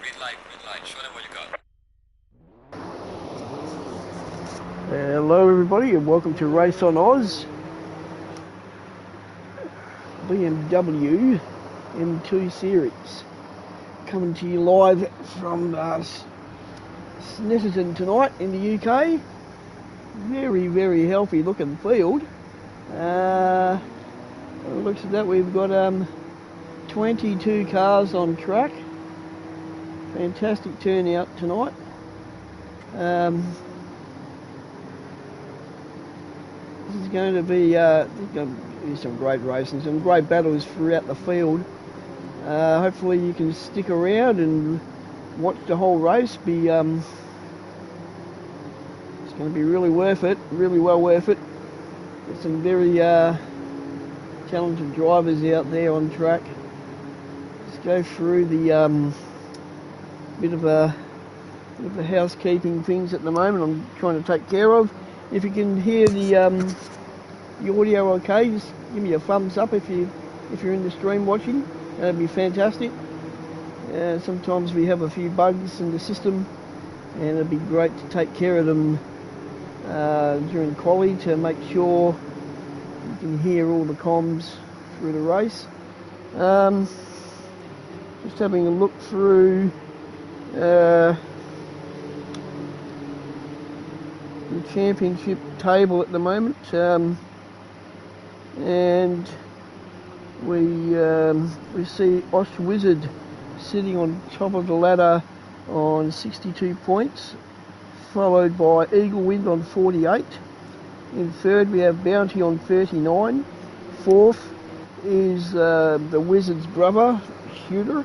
green light. Show them what you got. Hello everybody and welcome to Race on Oz. BMW M2 series. Coming to you live from Snetterton tonight in the UK. Very healthy looking field. Looks at that, we've got 22 cars on track. Fantastic turnout tonight. This is going to be some great racing, some great battles throughout the field. Hopefully you can stick around and watch the whole race. It's going to be really worth it, really well worth it. There's some very talented drivers out there on track. Let's go through the bit of the housekeeping things at the moment I'm trying to take care of. If you can hear the audio okay, just give me a thumbs up if you're in the stream watching. That'd be fantastic. Sometimes we have a few bugs in the system, and it'd be great to take care of them during quali to make sure you can hear all the comms through the race. Just having a look through the championship table at the moment, and we see Osh Wizard sitting on top of the ladder on 62 points, followed by Eagle Wind on 48. In third we have Bounty on 39. Fourth is the Wizard's brother, Shooter,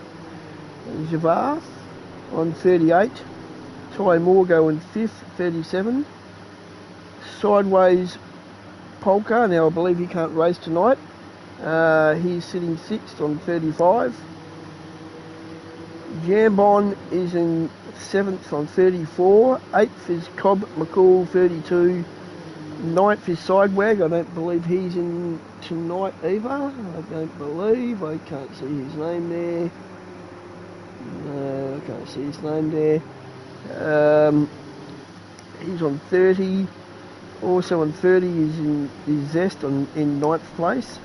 Javar, on 38. Ty Morgo in fifth, 37. Sideways Polka, now I believe he can't race tonight. He's sitting sixth on 35. Jambon is in seventh on 34. Eighth is Cobb McCall, 32. Ninth is Sidewag. I don't believe he's in tonight either. I can't see his name there. No, I can't see his name there. He's on 30. Also on 30 is Zest in ninth place.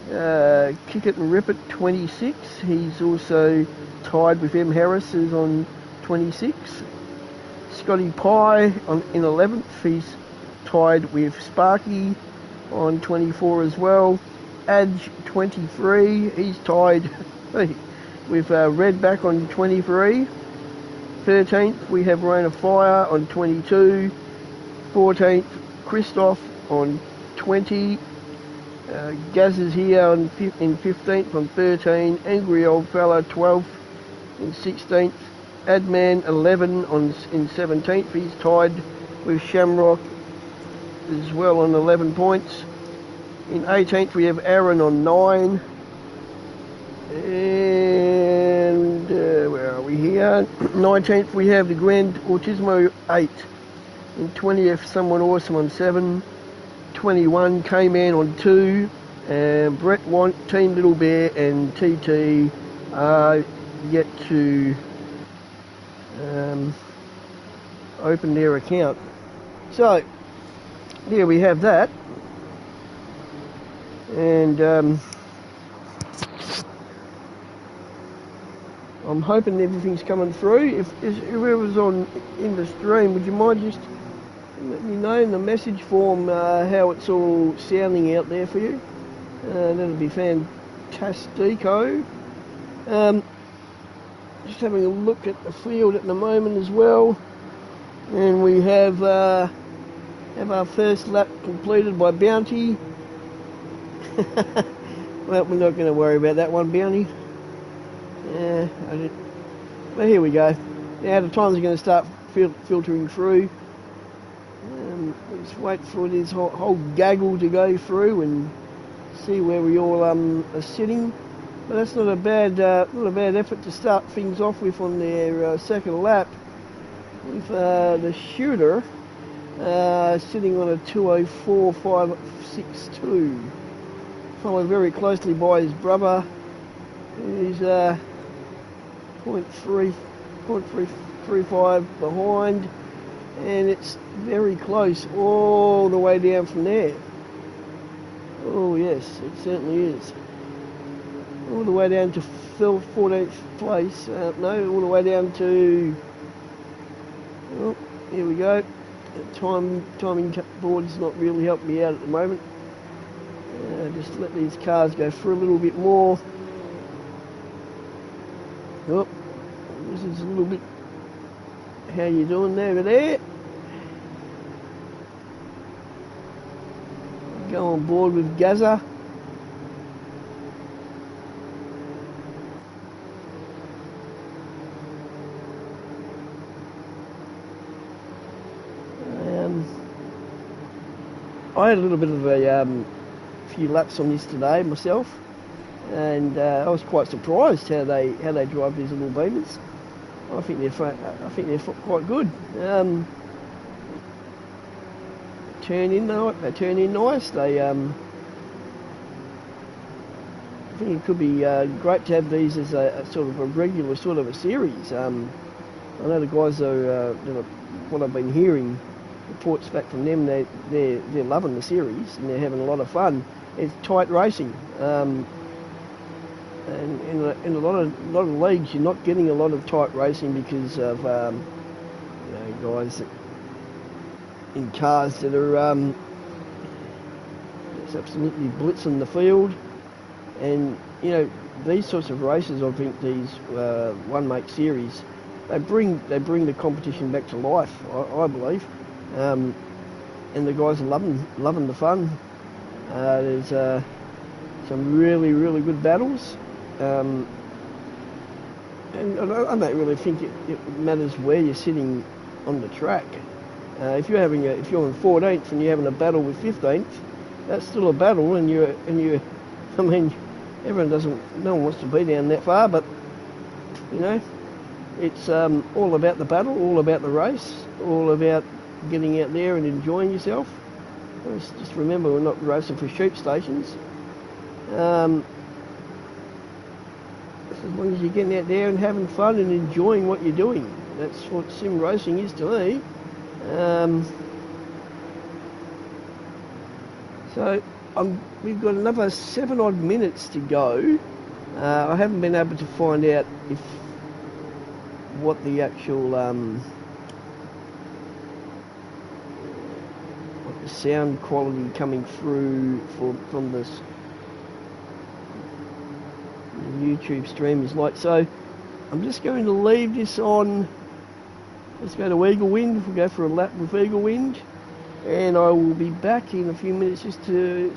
Kick It and Rip It, 26. He's also tied with M. Harris, who's on 26. Scotty Pye in 11th. He's tied with Sparky on 24 as well. Adge, 23. He's tied with Redback on 23. 13th we have Rain of Fire on 22. 14th Christoph on 20. Gaz is here in 15th on 13. Angry Old Fella 12th in 16th. Adman 11 in 17th. He's tied with Shamrock as well on 11 points. In 18th we have Aaron on 9. And where are we here? 19th we have the Grand Autismo 8. In 20th, Someone Awesome on 7. 21, K-Man on 2. And Brett Want, Team Little Bear and TT are yet to open their account. So, there we have that. And I'm hoping everything's coming through. If whoever's in the stream, would you mind just let me know in the message form how it's all sounding out there for you? That'd be fantastico. Just having a look at the field at the moment as well, and we have our first lap completed by Bounty. Well, we're not going to worry about that one, Bounty. But here we go. Now the times are going to start filtering through. Let's wait for this whole gaggle to go through and see where we all are sitting. But that's not a bad effort to start things off with on their second lap, with the Shooter sitting on a 2:04.562, followed very closely by his brother, who's 0.3 .35 behind, and it's very close all the way down from there. Oh yes, it certainly is. All the way down to 14th place. No, all the way down to. Oh, here we go. The timing board's not really helping me out at the moment. Just let these cars go through a little bit more. Oh, this is a little bit. How you doing over there? Go on board with Gaza. I had a little bit of a few laps on this today myself, and I was quite surprised how they drive these little Beamers. I think they're quite good. Turn in nice. They I think it could be great to have these as a sort of a regular sort of a series. I know the guys are what I've been hearing. Reports back from them, they're loving the series and they're having a lot of fun. It's tight racing, and in a lot of leagues you're not getting a lot of tight racing because of guys in cars that are just absolutely blitzing the field. And these sorts of races, I think these one make series, they bring the competition back to life. I believe. And the guys are loving the fun. There's some really good battles, and I don't really think it matters where you're sitting on the track. If you're in 14th and you're having a battle with 15th, that's still a battle, and you. I mean, no one wants to be down that far, but it's all about the battle, all about the race, all about getting out there and enjoying yourself. Just remember, we're not racing for sheep stations. As long as you're getting out there and having fun and enjoying what you're doing, that's what sim racing is to me. So we've got another 7 odd minutes to go. I haven't been able to find out what the actual the sound quality coming through from this YouTube stream is like. So I'm just going to leave this on. Let's go to Eagle Wind. We'll go for a lap with Eagle Wind, and I will be back in a few minutes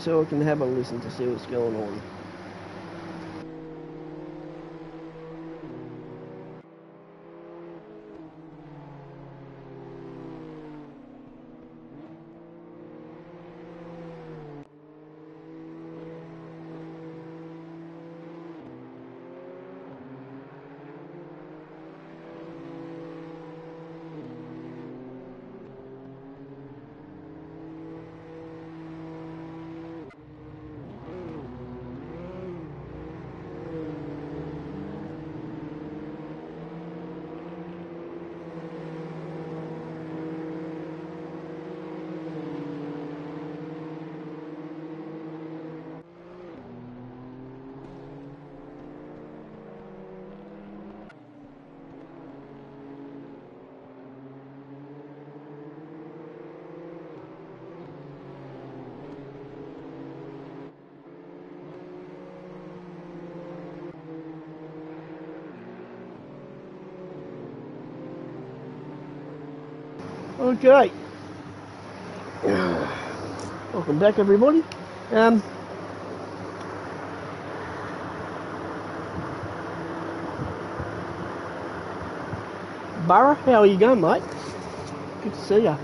so I can have a listen to see what's going on. Okay. Welcome back, everybody. Burra, how are you going, mate? Good to see you.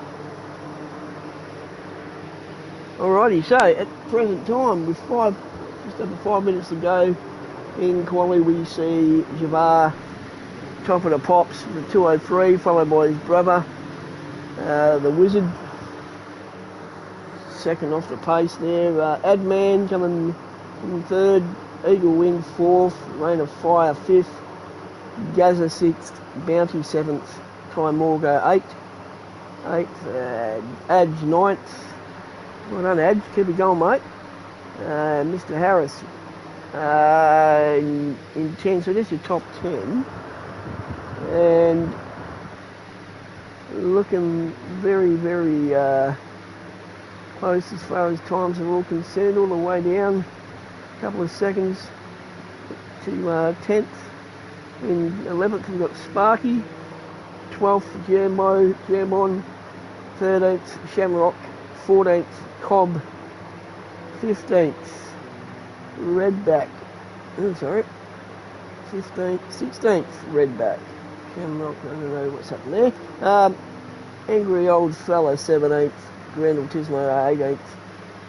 Alrighty, so at present time, with just over 5 minutes to go in quali, we see Javar top of the pops, the 203, followed by his brother, the Wizard, second off the pace there. Adman coming in third, Eagle Wind fourth, Rain of Fire fifth, Gaza 6th, Bounty 7th, Time Morgo 8th, Adge 9th. Well done, Adge, keep it going, mate. Mr. Harris in 10, so this is your top 10. And looking very, very close as far as times are all concerned, all the way down a couple of seconds to 10th. In 11th we've got Sparky, 12th Germon, 13th Shamrock, 14th Cobb, 15th Redback, 16th Redback, Shamrock, I don't know what's happening there. Angry Old Fella, 17th, Grendel Tismo, 18th,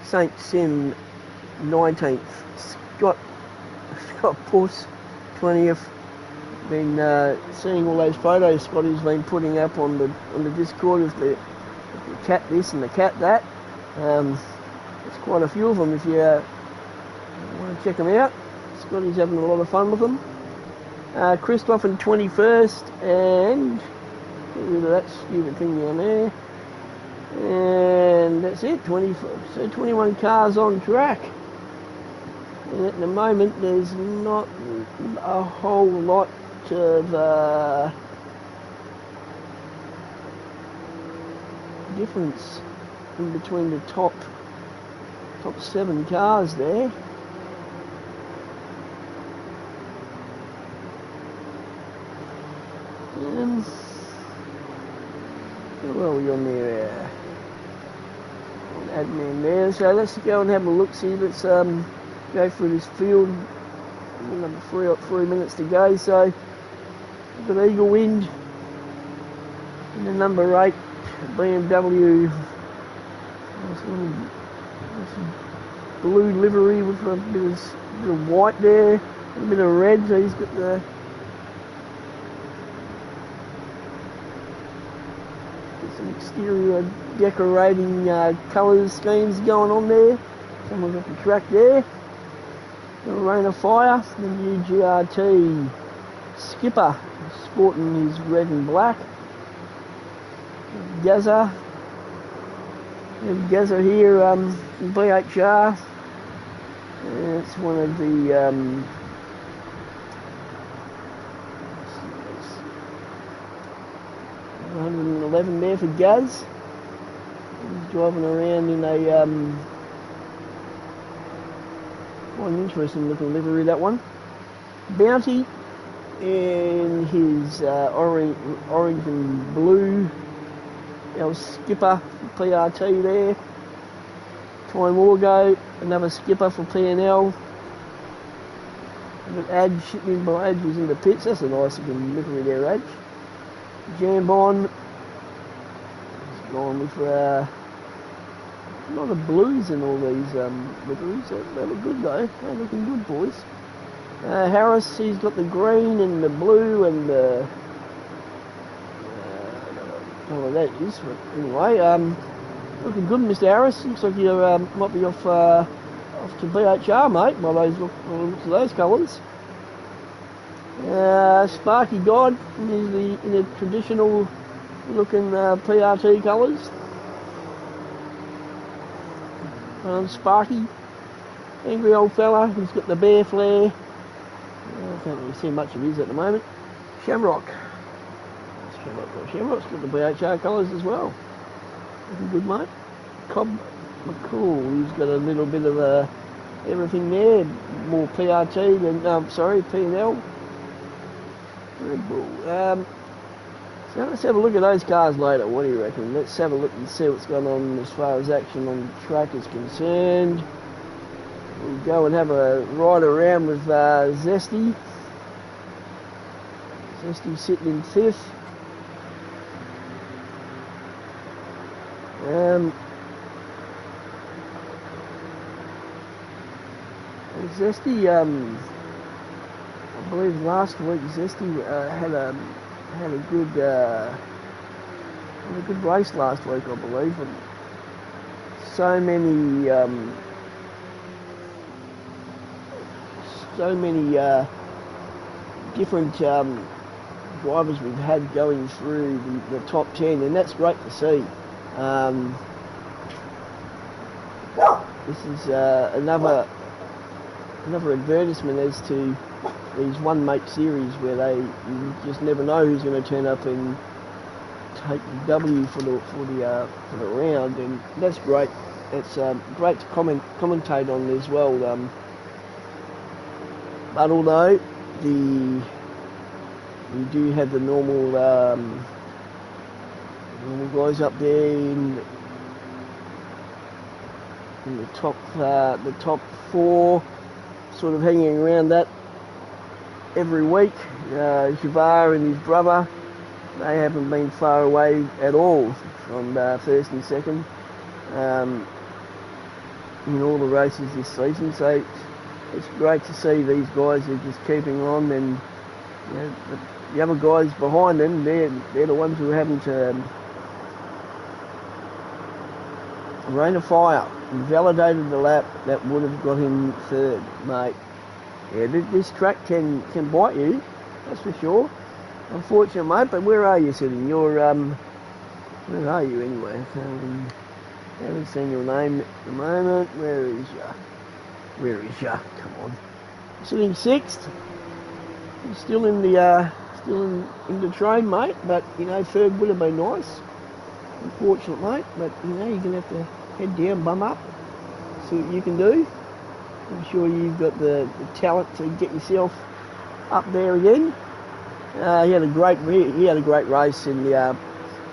Saint Sim, 19th, Scott Puss, 20th. Been seeing all those photos Scotty's been putting up on the Discord of the cat this and the cat that. There's quite a few of them if you want to check them out. Scotty's having a lot of fun with them. Christoph in 21st, and get rid of that stupid thing down there. And that's it, so 21 cars on track. And at the moment there's not a whole lot of difference in between the top 7 cars there. Where are we on there? Admin there. So let's go and have a look. See, let's go through this field. Another 3 minutes to go. So we've got Eagle Wind in the number 8 BMW. Blue livery with a bit of white there, a bit of red. So he's got some exterior decorating colour schemes going on there. Someone's got the track there. The Rain of Fire, the new GRT Skipper, sporting his red and black. Gaza. And Gaza here, BHR. It's one of the 111 there for Gaz. He's driving around in a quite an interesting looking livery, that one. Bounty in his orange and blue. Our Skipper for PRT there. Time Wargo, another Skipper for PNL. But Adge, shipping by Adge was in the pits. That's a nice looking livery there, Adge. Jambon. It's gone with a lot of blues in all these liveries. They look good though. They're looking good, boys. Harris, he's got the green and the blue and the I don't know what that is, but anyway, looking good, Mr. Harris. Looks like you might be off to BHR, mate, by those looks of those colours. Sparky God in the traditional looking PRT colours. Sparky, angry old fella, he's got the bear flare. I can't really see much of his at the moment. Shamrock. Shamrock's got the BHR colours as well. Looking good, mate. Cobb McCool, he's got a little bit of everything there. More PRT than, P&L. Red Bull. So let's have a look at those cars later. What do you reckon? Let's have a look and see what's going on as far as action on the track is concerned. We'll go and have a ride around with Zesty. Zesty sitting in 5th. Zesty, I believe last week Zesty had a good race last week, I believe, and so many different drivers we've had going through the top 10, and that's great to see. This is another advertisement as to these one make series where you just never know who's going to turn up and take the W for the round, and that's great. It's great to commentate on as well. But although we do have the normal guys up there in the top 4, sort of hanging around that every week. Javar and his brother, they haven't been far away at all from first and second in all the races this season. So it's great to see these guys are just keeping on, and the other guys behind them, they're the ones who haven't. Rain of Fire validated the lap that would have got him third, mate. Yeah, this track can bite you, that's for sure. Unfortunate, mate, but where are you sitting? You're, where are you anyway? I haven't seen your name at the moment. Where is ya? Come on. Sitting 6th. You're still in the train, mate, but, third would have been nice. Unfortunate, mate, but, you're going to have to head down, bum up, see what you can do. I'm sure you've got the talent to get yourself up there again. He had a great race in the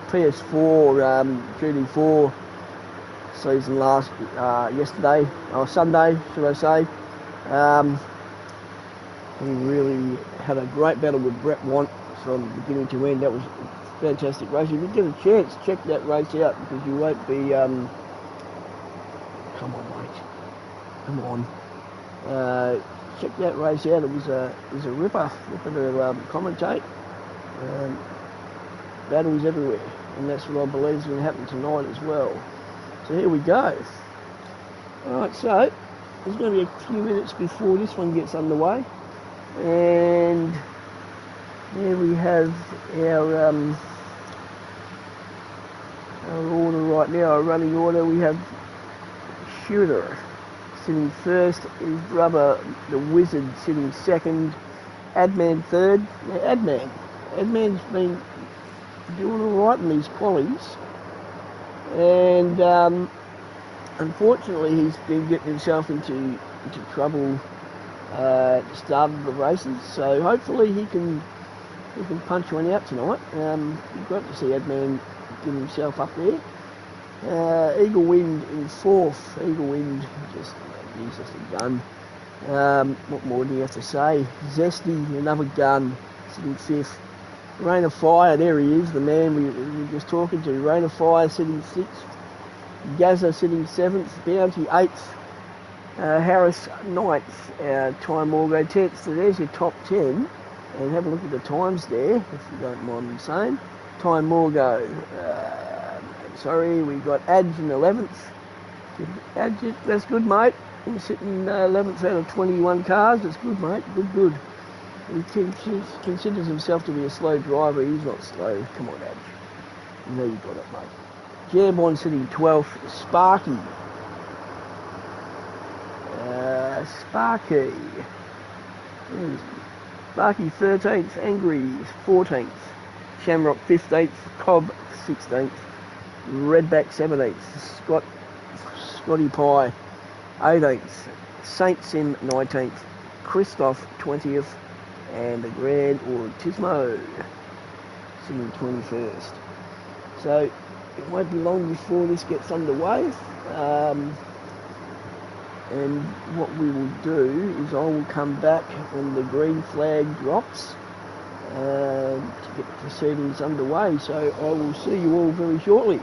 PS4 GT4 season Sunday, should I say. He really had a great battle with Brett Want from beginning to end. That was a fantastic race. If you get a chance, check that race out, because you won't be... come on, mate. Come on. Check that race out. It was a ripper to commentate. Battles everywhere, and that's what I believe is going to happen tonight as well. So here we go. Alright, so there's going to be a few minutes before this one gets underway, and there we have our order right now, our running order. We have Shooter sitting first, his brother the Wizard sitting second, Adman third. Now, Adman's been doing alright in these qualies, and unfortunately he's been getting himself into trouble at the start of the races, so hopefully he can punch one out tonight. Great to see Adman get himself up there. Eagle Wind in 4th. Eagle Wind, he's just a gun. What more do you have to say? Zesty, another gun, sitting 5th. Rain of Fire, there he is, the man we were just talking to. Rain of Fire sitting 6th. Gaza sitting 7th. Bounty 8th. Harris 9th. Time Morgo 10th. So there's your top 10. And have a look at the times there, if you don't mind me saying. Time Morgo. We got Adge in 11th. Adge, that's good, mate. He's sitting 11th out of 21 cars. That's good, mate. Good. He considers himself to be a slow driver. He's not slow. Come on, Adge. You know you got it, mate. Jambon sitting 12th. Sparky. Sparky 13th. Angry 14th. Shamrock 15th. Cobb 16th. Redback 17th. Scotty Pie 18th. Saint Sim 19th. Christoph 20th. And the Grand Autismo sitting 21st. So it won't be long before this gets underway. And what we will do is I will come back when the green flag drops to get the proceedings underway. So I will see you all very shortly.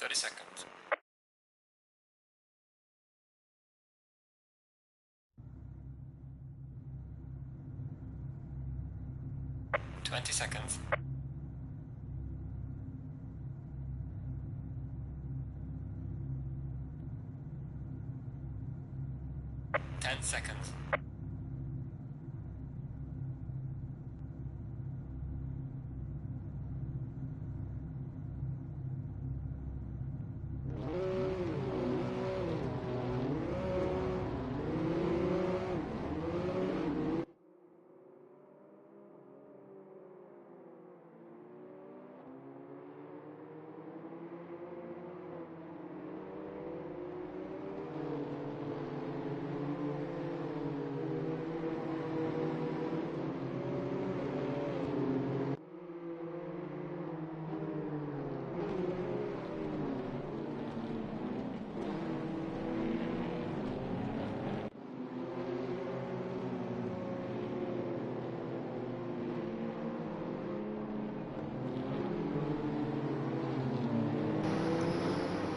30 seconds. 20 seconds. 10 seconds.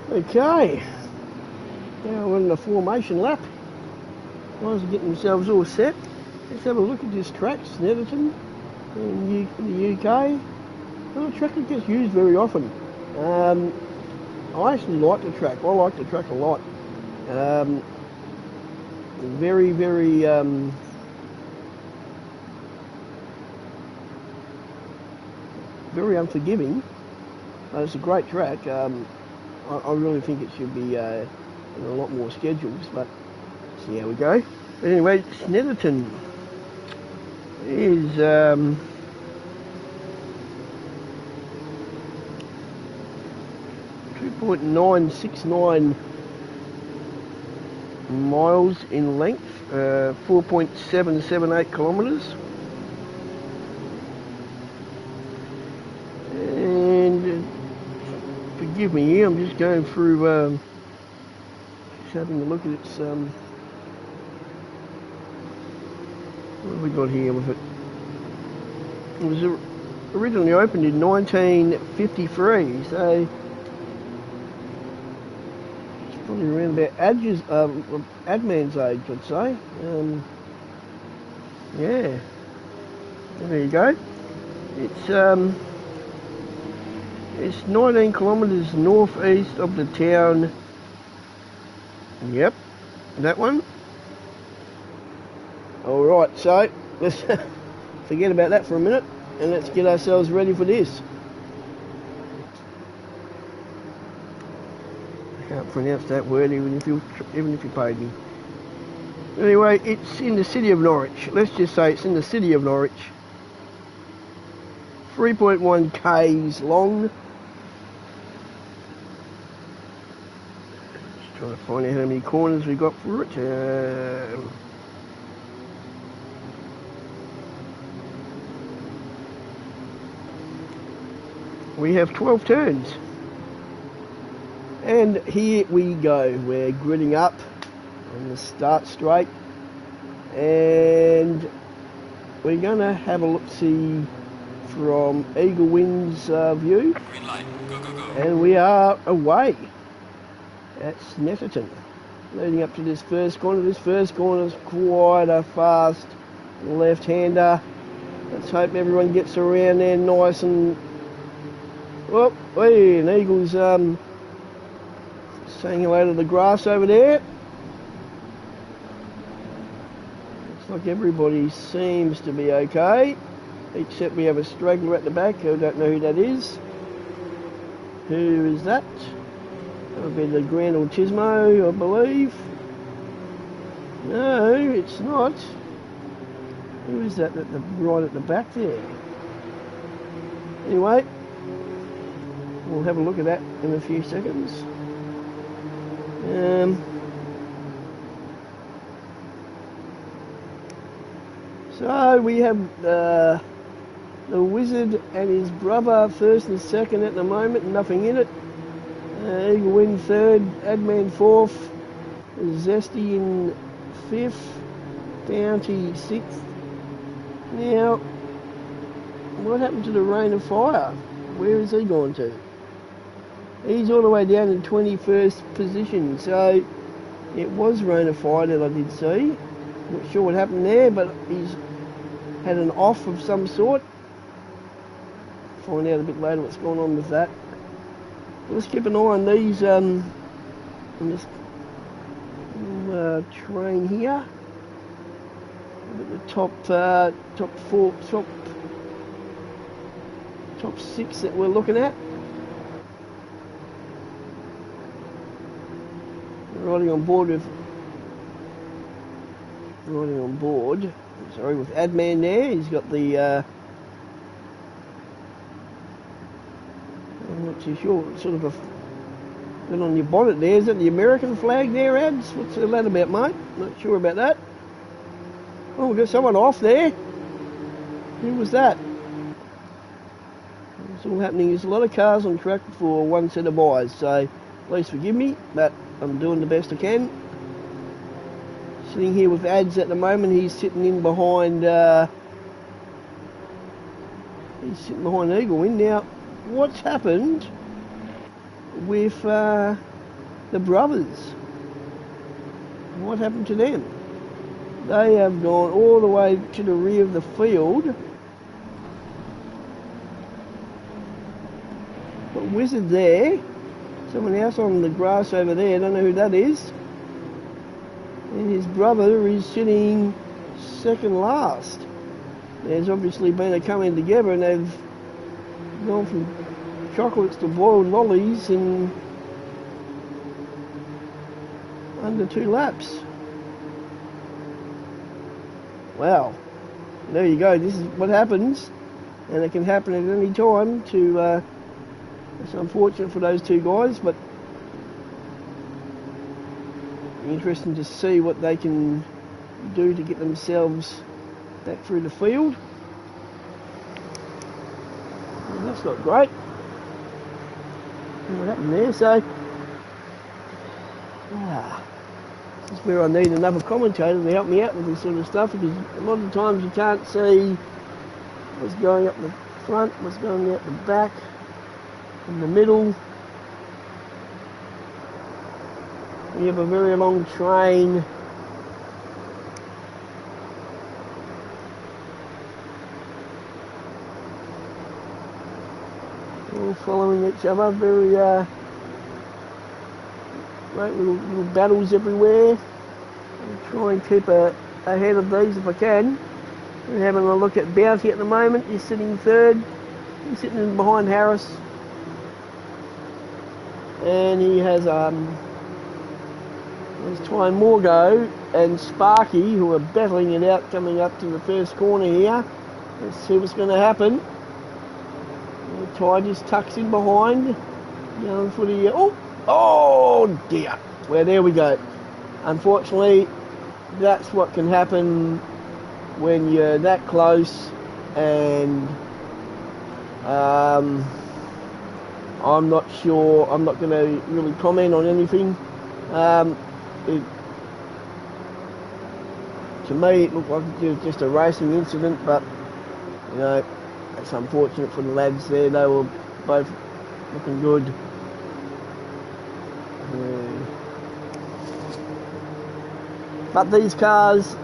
Okay, now we're in the formation lap. Guys are getting themselves all set. Let's have a look at this track, Snetterton in the UK. Well, a track that gets used very often. I actually like the track. I like the track a lot. Very, very very unforgiving. It's a great track. I really think it should be in a lot more schedules, but see how we go. But anyway, Snetterton is 2.969 miles in length, 4.778 kilometres. And forgive me here, I'm just going through, just having a look at its, what have we got here with it? It was originally opened in 1953, so it's probably around about Adman's age, I'd say. Yeah, there you go. It's 19 kilometres northeast of the town. Yep, that one. Alright, so let's forget about that for a minute and let's get ourselves ready for this. I can't pronounce that word even if you paid me. Anyway, it's in the city of Norwich. Let's just say it's in the city of Norwich. 3.1 k's long. Just trying to find out how many corners we got for it. We have 12 turns. And here we go. We're gridding up on the start straight. And we're going to have a look-see from Eagle Wind's view. Green light. Go, go, go. And we are away at Snetterton. Leading up to this first corner. This first corner is quite a fast left-hander. Let's hope everyone gets around there nice and... Oh, hey, an Eagle's saying hello to the grass over there. Looks like everybody seems to be okay, except we have a straggler at the back. I don't know who that is. Who is that? That would be the Grand Autismo, I believe. No, it's not. Who is that right at the back there? Anyway, we'll have a look at that in a few seconds. So we have the Wizard and his brother first and second at the moment, nothing in it. Eagle Wind third, Adman fourth, Zesty in fifth, Bounty sixth. Now, what happened to the Rain of Fire? Where is he gone to? He's all the way down in 21st position, so it was Rona Fire that I did see. Not sure what happened there, but he's had an off of some sort. Find out a bit later what's going on with that. Let's keep an eye on these on this train here. At the top six that we're looking at. Riding on board. Sorry, with Adman there. He's got the. I'm not too sure. Sort of a. Been on your bonnet there. Is it the American flag there, Ads? What's that about, mate? Not sure about that. Oh, we've got someone off there. Who was that? It's all happening. There's a lot of cars on track for one set of eyes, so please forgive me, but I'm doing the best I can. Sitting here with Ads at the moment. He's sitting in behind. He's sitting behind Eaglewin. Now, what's happened with the brothers? What happened to them? They have gone all the way to the rear of the field. But Wizard there, someone else on the grass over there, I don't know who that is. And his brother is sitting second last. There's obviously been a coming together and they've gone from chocolates to boiled lollies in under 2 laps. Wow, there you go. This is what happens, and it can happen at any time. It's unfortunate for those two guys, but interesting to see what they can do to get themselves back through the field. And that's not great. What happened there? So, this is where I need another commentator to help me out with this sort of stuff, because a lot of times you can't see what's going up the front, what's going out the back, in the middle. We have a very long train. All following each other, very great little battles everywhere. I'll try and keep ahead of these if I can. We're having a look at Bounty at the moment. He's sitting third. He's sitting in behind Harris. And he has Ty Morgo and Sparky, who are battling it out coming up to the first corner here. Let's see what's going to happen. Ty just tucks in behind. Going for the... Oh dear. Well, there we go. Unfortunately, that's what can happen when you're that close, and I'm not sure. I'm not going to really comment on anything. To me, it looked like it was just a racing incident, but you know, it's unfortunate for the lads there. They were both looking good. But these cars,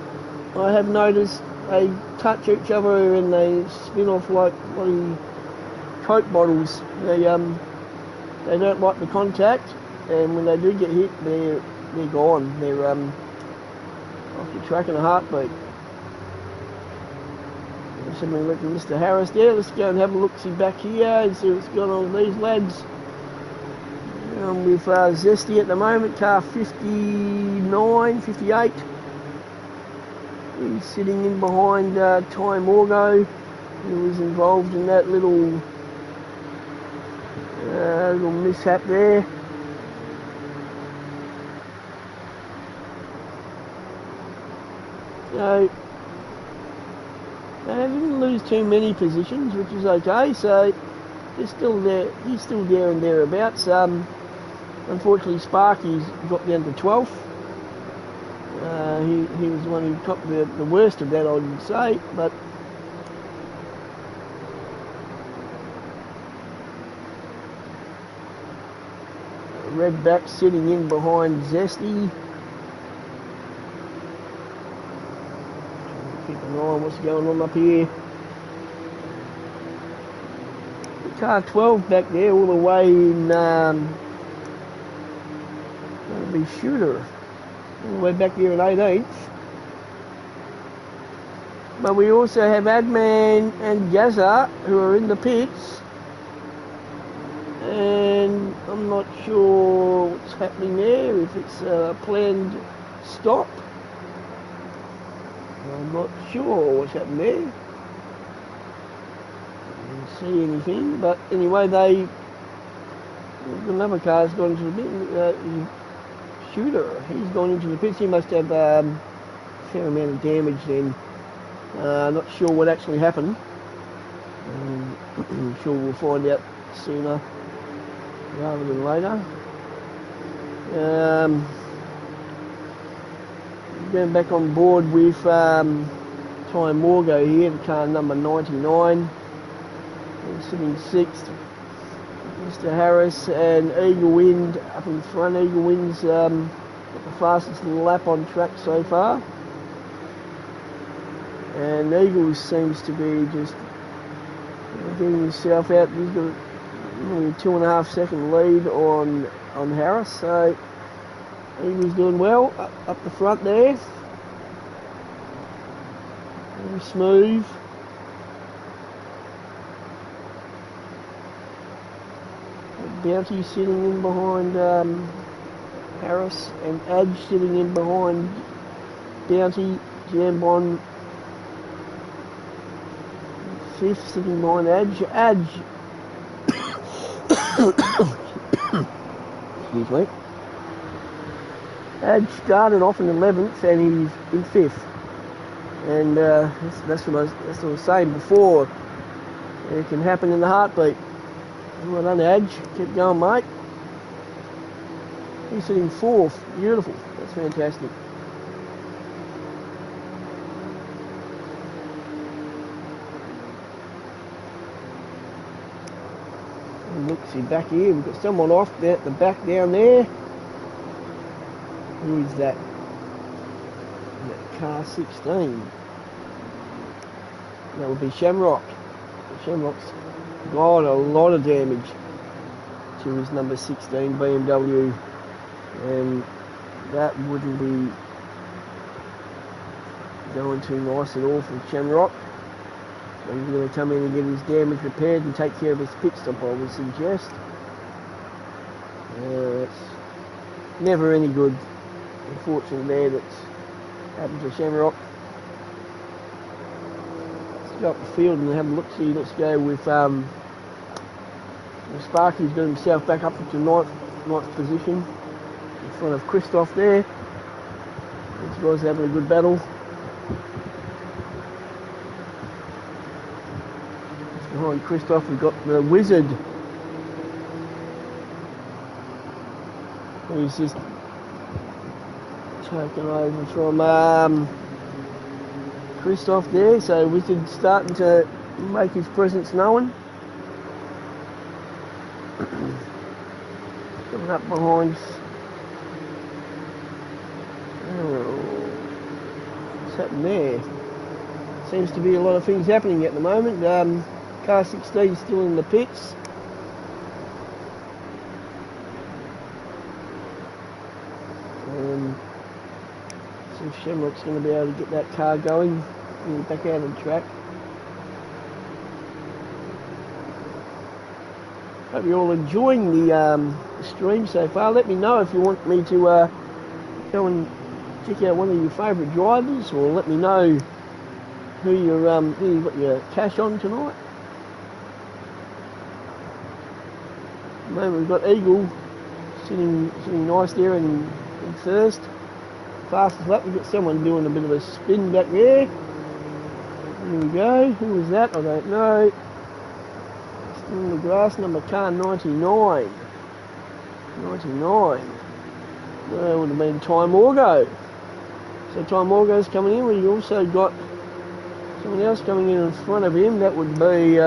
I have noticed, they touch each other and they spin off like bloody Coke bottles. They don't like the contact, and when they do get hit, they're gone. They're off the track in a heartbeat. Somebody looking at Mr. Harris there. Let's go and have a look-see back here and see what's going on with these lads. With Zesty at the moment, car 59, 58. He's sitting in behind Ty Morgo, who was involved in that little mishap there. So they didn't lose too many positions, which is okay. So they're still there. He's still there and thereabouts. Unfortunately, Sparky's got down to 12th. He was the one who topped the worst of that, I would say. But Redback sitting in behind Zesty. Keep an eye on what's going on up here. Car 12 back there, all the way in, that'll be Shooter, all the way back there in 18th. But we also have Adman and Gaza who are in the pits. And I'm not sure what's happening there, if it's a planned stop. I'm not sure what's happening there. See anything, but anyway, another car's gone into the pit. Shooter, he's gone into the pits. He must have a fair amount of damage then. Not sure what actually happened. I'm sure we'll find out sooner rather than later. Going back on board with Ty Morgo here, the car number 99. Sitting 6th, Mr. Harris and Eagle Wind up in front. Eagle Wind's got the fastest lap on track so far, and Eagle seems to be just getting himself out. He's got only a 2.5 second lead on Harris, so Eagle's doing well up the front there. Very smooth. Bounty sitting in behind Harris, and Adge sitting in behind Bounty. Jambon 5th, sitting behind Adge. Excuse me. Adge started off in 11th and he's in 5th. And that's what I was saying before. It can happen in the heartbeat. Well done, Adge. Keep going, mate. He's sitting 4th. Beautiful. That's fantastic. And look, see back here, we've got someone off there at the back down there. Who is that? That car 16. That would be Shamrock. Shamrock's got a lot of damage to his number 16 BMW, and that wouldn't be going too nice at all for Shamrock. So he's going to come in and get his damage repaired and take care of his pit stop, I would suggest. It's never any good, unfortunately, there that's happened to Shamrock. Go up the field and have a look. See, let's go with Sparky's got himself back up into ninth position in front of Christoph there. These guys are having a good battle. Behind Christoph we've got the Wizard, who's just taken over from Christoph there, so Wizard's starting to make his presence known. Coming up behind. What's happening there? Seems to be a lot of things happening at the moment. Car 16 still in the pits. See if Shamrock's going to be able to get that car going and back out on track. Hope you're all enjoying the stream so far. Let me know if you want me to go and check out one of your favourite drivers, or let me know who you got your cash on tonight. At the moment we've got Eagle sitting nice there in first. Fastest lap, we've got someone doing a bit of a spin back there. There we go. Who was that? I don't know. Still in the grass, number car 99. 99. Well, it would have been Ty Morgo. So Ty Morgo's coming in. We've also got someone else coming in front of him. That would be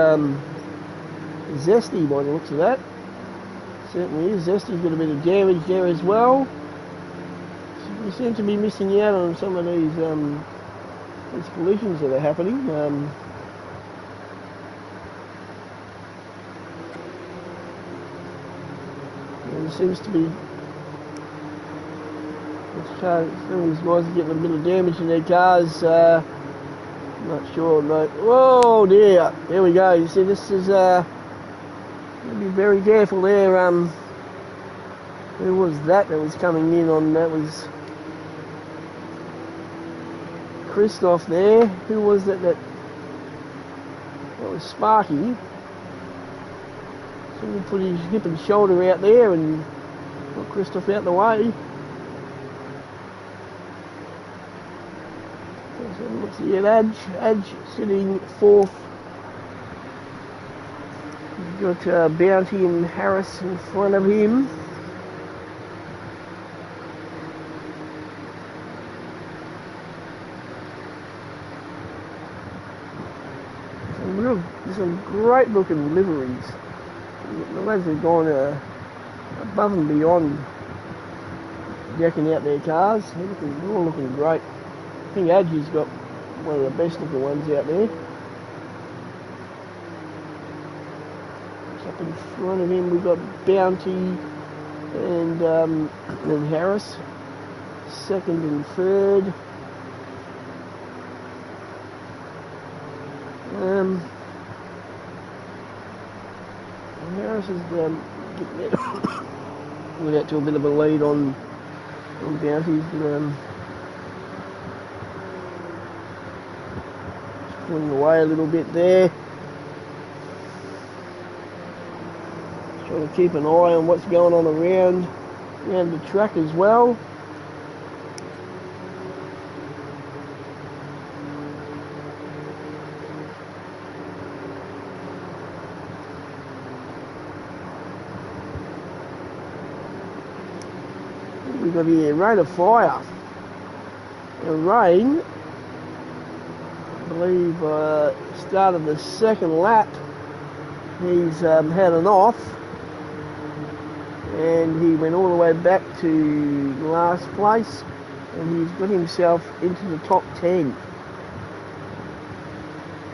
Zesty by the looks of that. Certainly is. Zester's got a bit of damage there as well. We seem to be missing out on some of these collisions that are happening. There seems to be some of these guys are getting a bit of damage in their cars. Not sure. No. Oh dear! There we go. You see, this is. Be very careful there. Who was that was coming in on? That was Christoph there. Who was that? That was Sparky. Someone put his hip and shoulder out there and got Christoph out the way. So let's see at Edge sitting fourth. Got Bounty and Harris in front of him. Some great looking liveries. The lads have gone above and beyond decking out their cars. They're all looking great. I think Adji's got one of the best looking ones out there. Up in front of him we've got Bounty and Harris, second and third. Harris is getting out to a bit of a lead on Bounty's. Pulling away a little bit there. Trying to keep an eye on what's going on around the track as well. We've got here Rain of Fire. Rain, I believe, started the second lap. He's had an off. And he went all the way back to last place, and he's got himself into the top 10.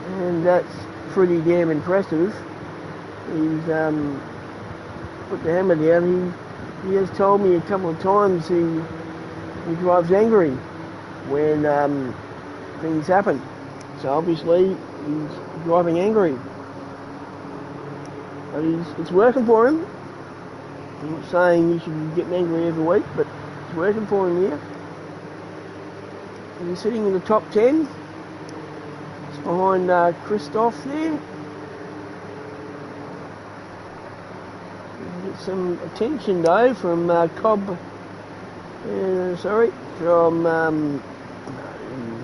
And that's pretty damn impressive. He's put the hammer down. He has told me a couple of times he drives angry when things happen. So obviously he's driving angry. But it's working for him. I'm not saying he should be getting angry every week, but it's working for him here. And he's sitting in the top 10. It's behind Christoph there. Get some attention though from from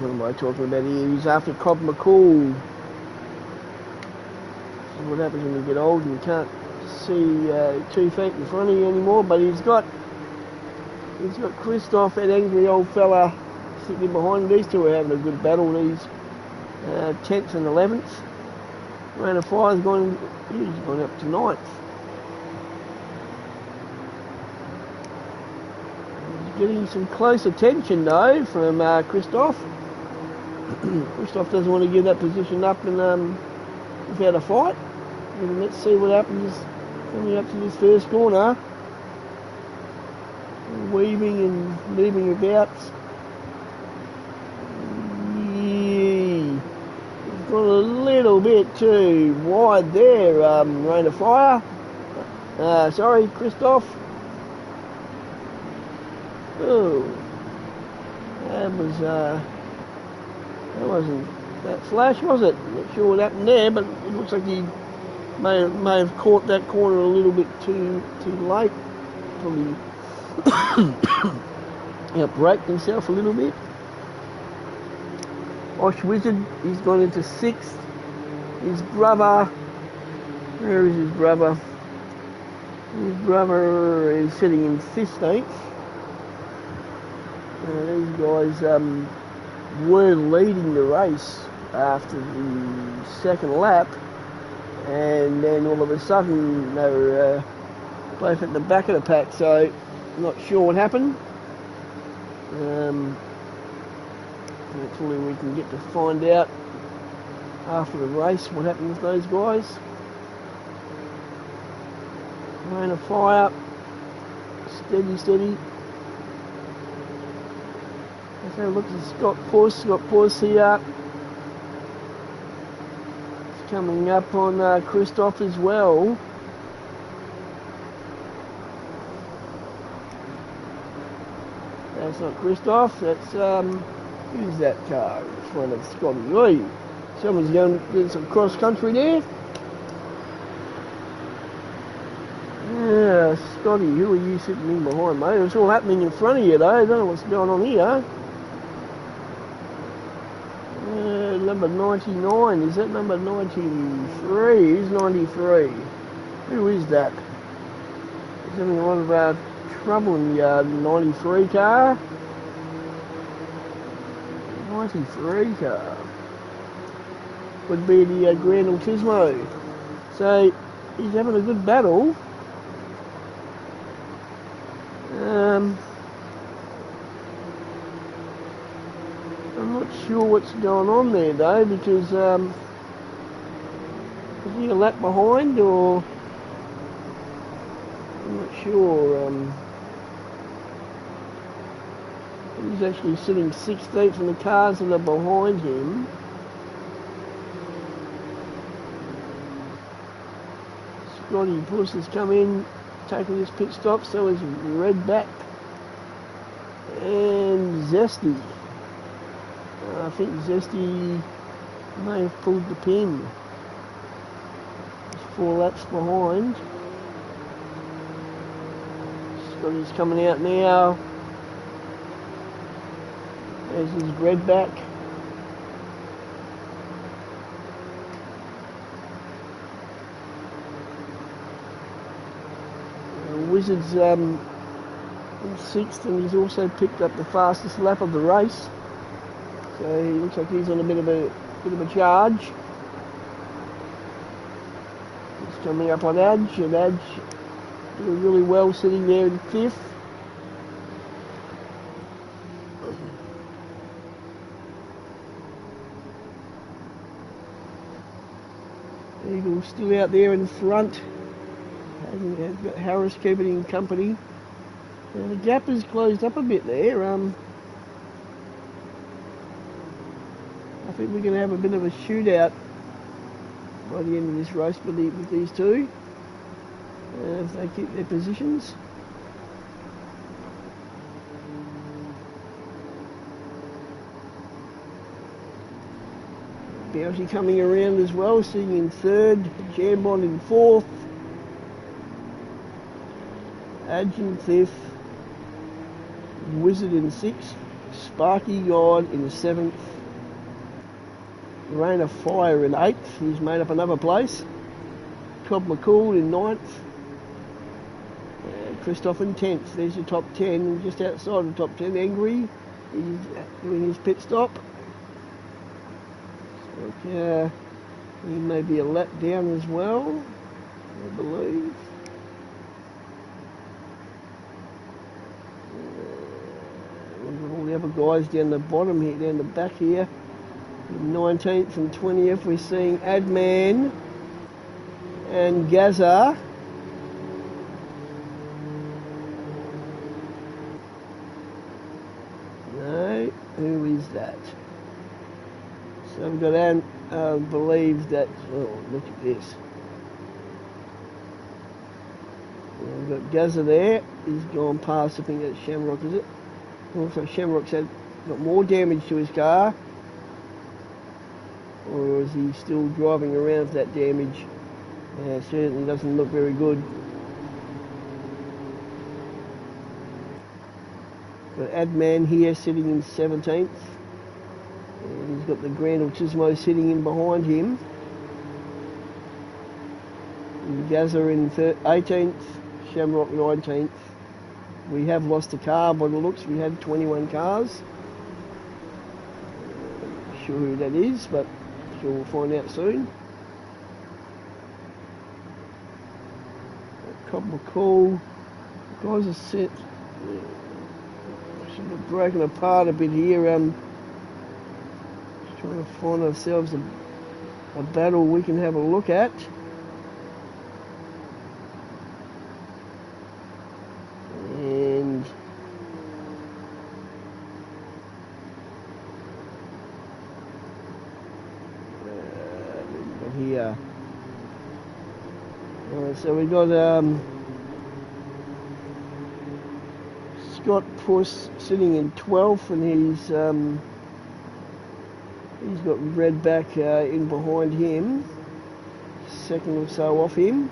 what am I talking about here? He's after Cobb McCall. So what happens when you get old and you can't see 2 feet in front of you anymore, but he's got Christoph, that angry old fella, sitting behind. These two are having a good battle. These 10th and 11th. Rain of Fire's gone up to 9th. He's getting some close attention though from Christoph. Christoph doesn't want to give that position up and without a fight. And let's see what happens coming up to this first corner. Weaving and moving about. Yeah. He's got a little bit too wide there, Rain of Fire. Sorry, Christoph. Oh. That wasn't that flash, was it? Not sure what happened there, but it looks like he may have caught that corner a little bit too late. Probably outbraked himself a little bit. Osh Wizard, he's gone into 6th. His brother, where is his brother? His brother is sitting in 15th. These guys were leading the race after the second lap, and then all of a sudden they were both at the back of the pack, so I'm not sure what happened. Hopefully we can get to find out after the race what happened with those guys. Rain of fire, steady. Let's have a look at Scott Puss here. It's coming up on Christoph as well. That's not Christoph, that's who's that car in front of Scotty? Oi, someone's going to do some cross country there. Yeah, Scotty, who are you sitting in behind, mate? It's all happening in front of you, though. I don't know what's going on here. Number 99, is that number 93? Who's 93? Who is that? He's having a lot of trouble in the 93 car. 93 car. Would be the Grand Turismo. So, he's having a good battle. I'm not sure what's going on there though, because is he a lap behind, or I'm not sure. He's actually sitting 16th in the cars that are behind him. Scotty Puss has come in, taking his pit stop, so is Redback and Zesty. I think Zesty may have pulled the pin. He's 4 laps behind. Scotty's coming out now. There's his Redback. Wizard's in 6th, and he's also picked up the fastest lap of the race. So he looks like he's on a bit of a charge. He's coming up on Adge, and Adge doing really well, sitting there in 5th. Eagle's still out there in front. Hasn't got Harris keeping him company. The gap has closed up a bit there. I think we're going to have a bit of a shootout by the end of this race with these two, if they keep their positions. Bounty coming around as well, sitting in 3rd, Jambon in 4th, Adge in 5th, Wizard in 6th, Sparky God in 7th, Rain of Fire in 8th, he's made up another place, Cobb McCool in 9th, Christoph in 10th. There's your top 10, just outside the top 10, Angry, he's doing his pit stop. So, he may be a lap down as well, I believe. All the other guys down the bottom here, down the back here, 19th and 20th, we're seeing Adman and Gaza. No, who is that? So we've got I believe that, oh, look at this. We've got Gaza there, he's gone past, I think that's Shamrock, is it? Also Shamrock's got more damage to his car. Or is he still driving around with that damage? Certainly doesn't look very good. Got Adman here sitting in 17th. And he's got the Grand Turismo sitting in behind him. And Gaza in 18th, Shamrock 19th. We have lost a car by the looks. We had 21 cars. Not sure who that is, but sure we'll find out soon. Cobb McCall. Guys are set. Should be broken apart a bit here. Trying to find ourselves a battle we can have a look at. And here. So we got Scott Puss sitting in 12th, and he's got Redback in behind him, second or so off him.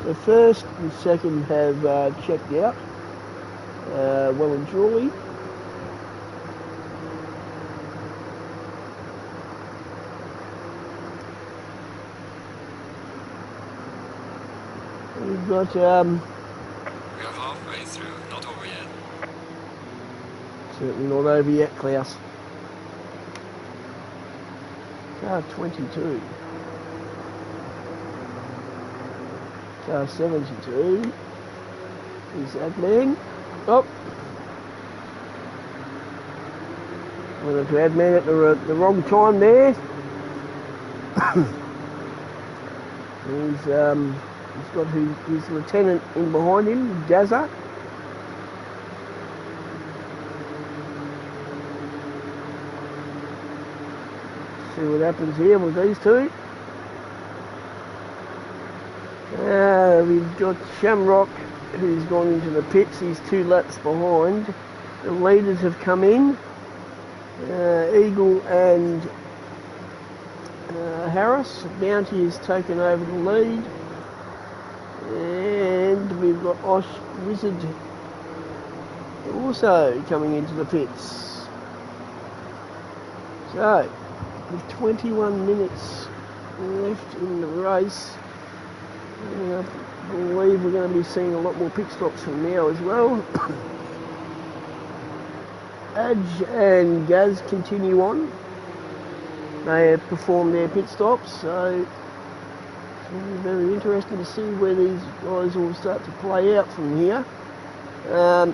The first and second have checked out well and truly. We've got We are halfway through, not over yet. certainly not over yet, Klaus. Car 22. Car 72. Is that man? Oh! Went to admin at the wrong time there. He's got his lieutenant in behind him, Jazza. See what happens here with these two. We've got Shamrock, who's gone into the pits. He's 2 laps behind. The leaders have come in. Eagle and Harris. Bounty has taken over the lead. And we've got Osh Wizard also coming into the pits. So, with 21 minutes left in the race, I believe we're going to be seeing a lot more pit stops from now as well. Adge and Gaz continue on. They have performed their pit stops, so it's going to be very interesting to see where these guys all start to play out from here. The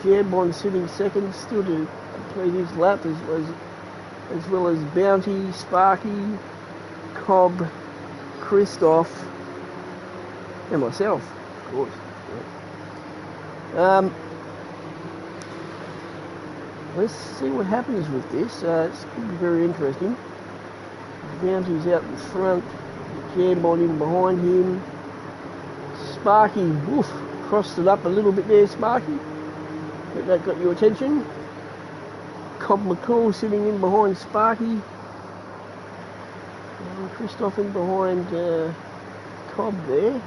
Jambon sitting second, still to complete his lap, as well as Bounty, Sparky, Cobb, Christoph, and myself, of course. Yeah. Let's see what happens with this. It's going to be very interesting. Bounty's out in front, Jambon in behind him. Sparky, woof, crossed it up a little bit there, Sparky. Hope that got your attention. Cobb McCall sitting in behind Sparky. And Christoph in behind Cobb there.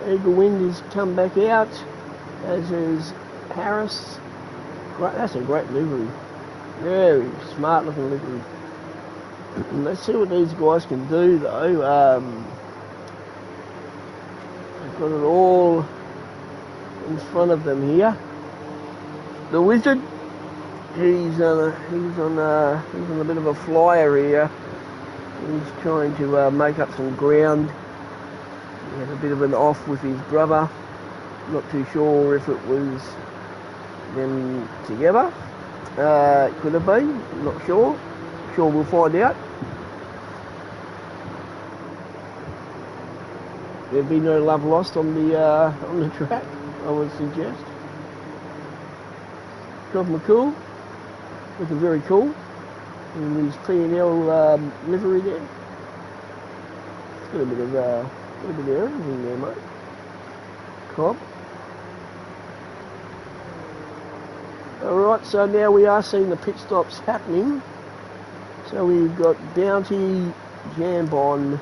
Eagle Wind has come back out, as is Harris. That's a great livery. Very smart looking livery. Let's see what these guys can do though. They've got it all in front of them here. The Wizard, he's on a bit of a flyer here. He's trying to make up some ground. He had a bit of an off with his brother. Not too sure if it was them together. Could have been. Not sure. Sure we'll find out. There'd be no love lost on the track, I would suggest. Cobb McCool, looking very cool. And his P&L livery there. It's got a bit of everything there, mate. Cobb. Alright, so now we are seeing the pit stops happening. So we've got Bounty, Jambon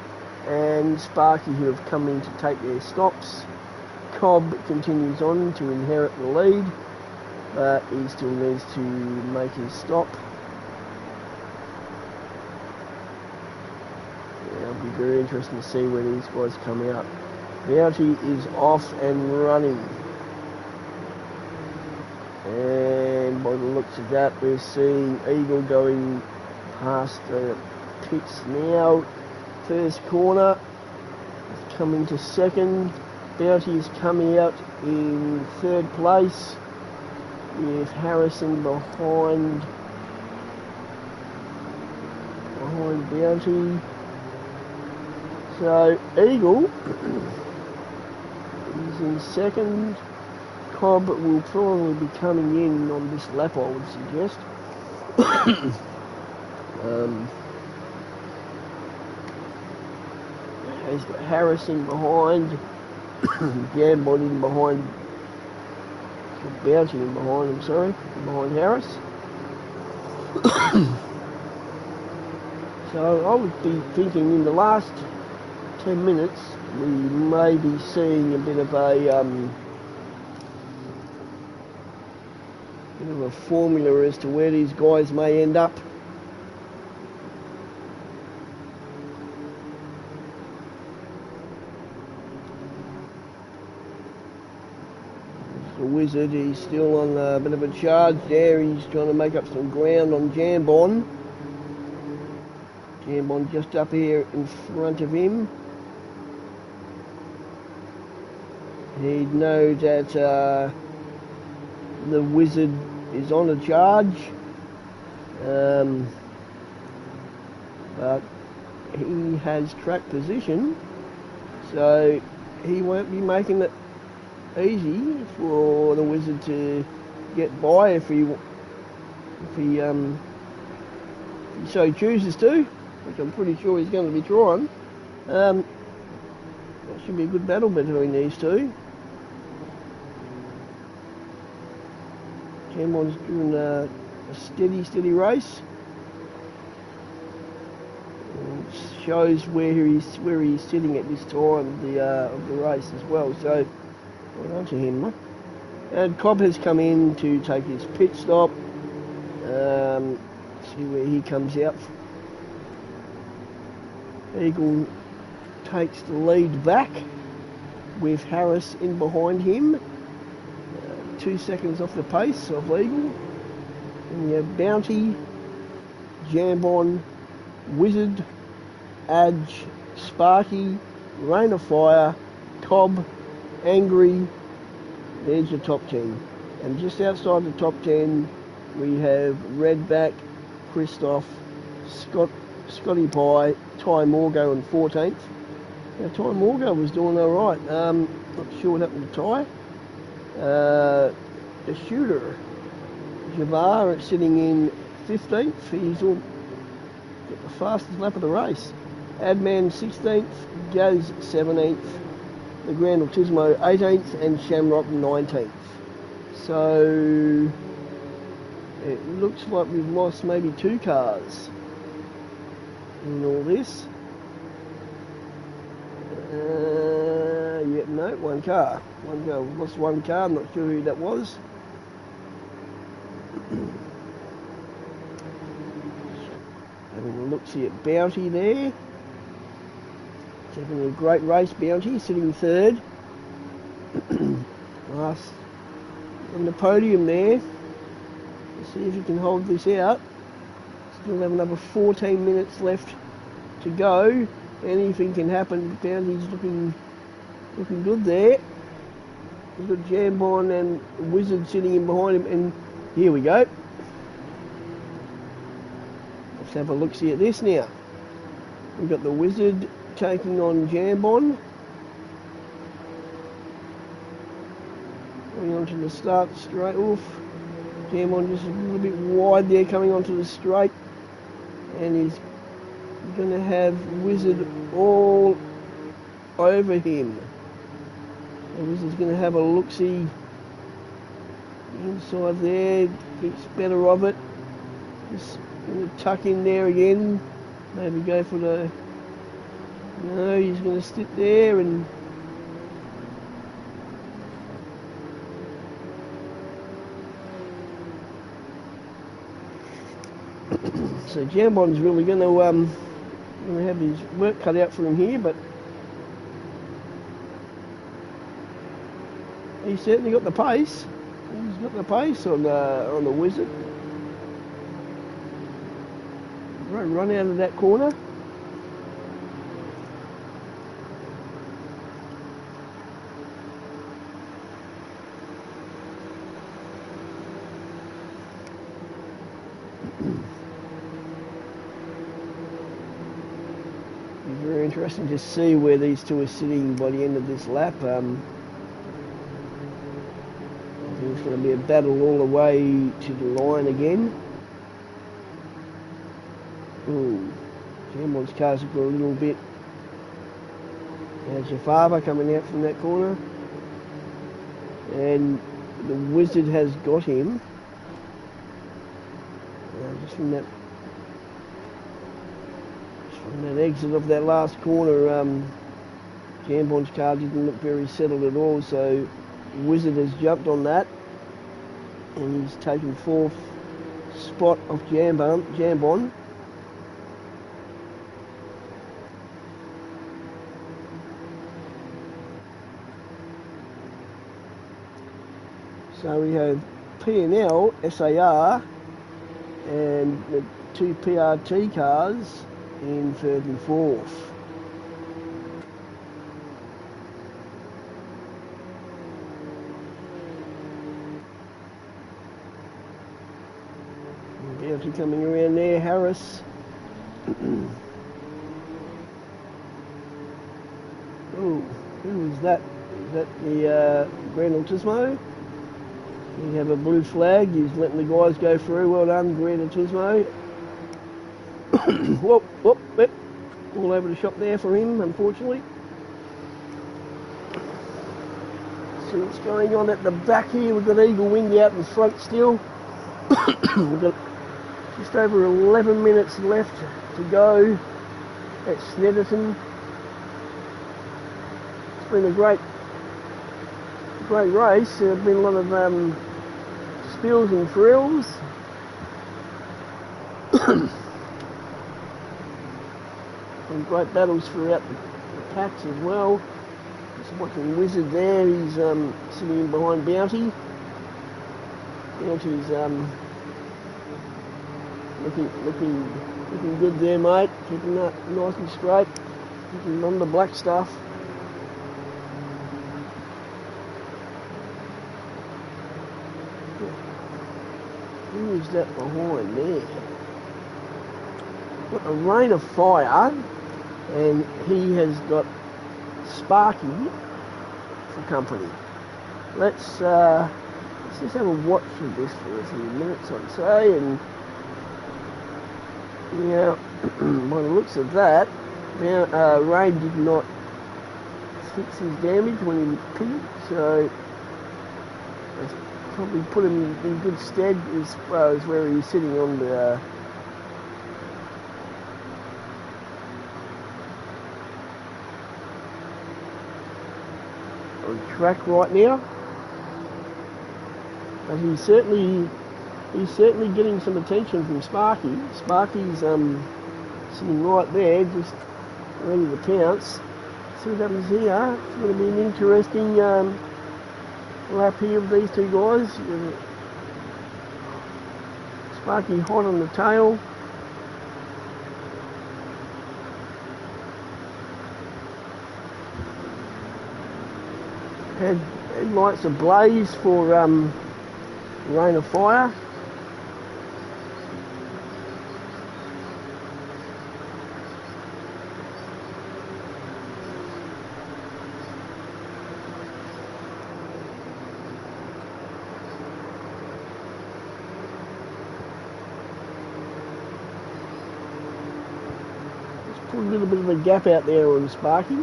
and Sparky who have come in to take their stops. Cobb continues on to inherit the lead, but he still needs to make his stop. Yeah, it'll be very interesting to see where these guys come out. Bounty is off and running. And by the looks of that, we're seeing Eagle going past the pits now. First corner, coming to second. Bounty is coming out in third place with Harrison behind Bounty. So Eagle is in second. Cobb will probably be coming in on this lap, I would suggest. He's got Harrison behind, Gambon in behind, Bounty in behind him, sorry, behind Harris. So I would be thinking in the last 10 minutes we may be seeing a bit of a formula as to where these guys may end up. The Wizard, he's still on a bit of a charge there. He's trying to make up some ground on Jambon. Jambon just up here in front of him. He'd know that the Wizard is on a charge, but he has track position, so he won't be making it easy for the Wizard to get by if he so chooses to, which I'm pretty sure he's going to be trying. That should be a good battle between these two. Cameron's doing a steady race. It shows where he's sitting at this time of the race as well. So well done to him. And Cobb has come in to take his pit stop. See where he comes out. Eagle takes the lead back with Harris in behind him. 2 seconds off the pace of Eagle. And you have Bounty, Jambon, Wizard, Adge, Sparky, Rain of Fire, Cobb, Angry. There's your top 10. And just outside the top 10 we have Redback, Christoph, Scotty Pye, Ty Morgo in 14th. Now Ty Morgo was doing alright. Not sure what happened to Ty. The shooter, Javar, sitting in 15th. He's all got the fastest lap of the race. Adman 16th, Gaz 17th, the Grand Autismo 18th, and Shamrock 19th. So it looks like we've lost maybe 2 cars in all this. Yeah, no, 1 car. We've lost 1 car. I'm not sure who that was. Having a look, see at Bounty there. Having a great race, Bounty, sitting 3rd. Last on the podium there. Let's see if he can hold this out. Still have another 14 minutes left to go. Anything can happen. Bounty's looking good there. We've got Jambon and Wizard sitting in behind him, and here we go. Let's have a look-see at this now. We've got the Wizard taking on Jambon. Going onto the start straight off. Jambon just a little bit wide there coming onto the straight, and he's going to have Wizard all over him. The Wizard's going to have a look-see inside there, thinks better of it. Just going to tuck in there again, maybe go for the... No, he's going to sit there and... So Jambon's really going to have his work cut out for him here, but He's certainly got the pace. He's got the pace on the Wizard. Run out of that corner. Very interesting to see where these two are sitting by the end of this lap. I think it's going to be a battle all the way to the line again. Jambon's cars have got a little bit. There's your father coming out from that corner. And the Wizard has got him. Just from that exit of that last corner, Jambon's car didn't look very settled at all, so Wizard has jumped on that and he's taken fourth spot of Jambon. So we have P&L, SAR and the two PRT cars in third and fourth. Beauty coming around there, Harris. Oh, who is that? Is that the Gran Turismo? We have a blue flag. He's letting the guys go through. Well done, Gran Turismo. Whoop, whoop, whoop. All over the shop there for him, unfortunately. See what's going on at the back here. We've got Eagle Wing out in front still. We've got just over 11 minutes left to go at Snetterton. It's been a great race. There have been a lot of spills and thrills. Some great battles throughout the packs as well. Just watching Wizard there. He's sitting in behind Bounty. Bounty's looking good there, mate. Keeping that nice and straight. Keeping on the black stuff. Who is that behind there? Got a Rain of Fire, and he has got Sparky for company. Let's just have a watch of this for a few minutes, I'd say, and yeah, by the looks of that, Rain did not fix his damage when he pitted, so that's probably put him in good stead as far as where he's sitting on the track right now. But he's certainly getting some attention from Sparky. Sparky's sitting right there, just ready to pounce. See what happens here. It's going to be an interesting lap here of these two guys. Sparky hot on the tail. Headlights ablaze for Rain of Fire. Just put a little bit of a gap out there on Sparky.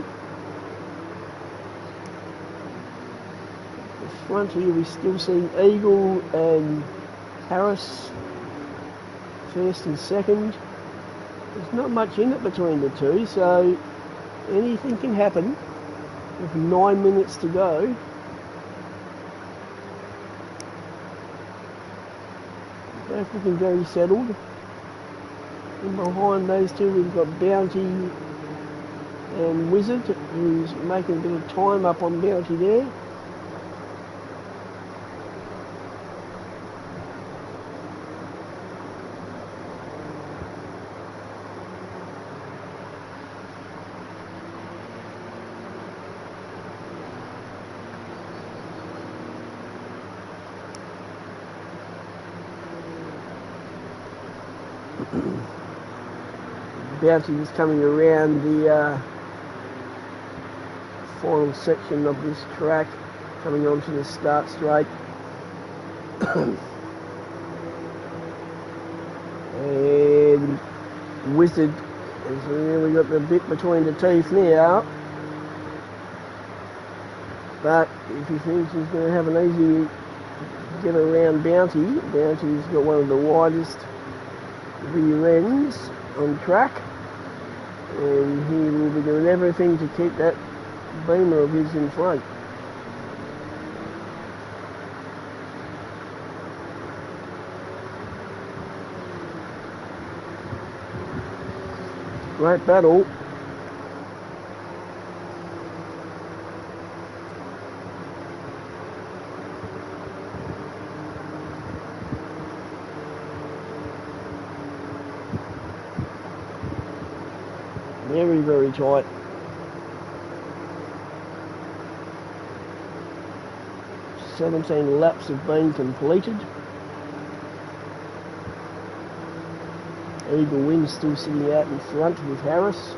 Front here we still see Eagle and Harris first and second. There's not much in it between the two, so anything can happen with 9 minutes to go. Both looking very settled. And behind those two we've got Bounty and Wizard, who's making a bit of time up on Bounty there. Bounty is coming around the final section of this track, coming onto the start straight. And Wizard has really got the bit between the teeth now. But if he thinks he's going to have an easy get around Bounty, Bounty's got one of the widest rear ends on track, and he will be doing everything to keep that Beamer of his in front. Great battle. Very, very tight. "17 laps have been completed. Eagle Wind still sitting out in front with Harris.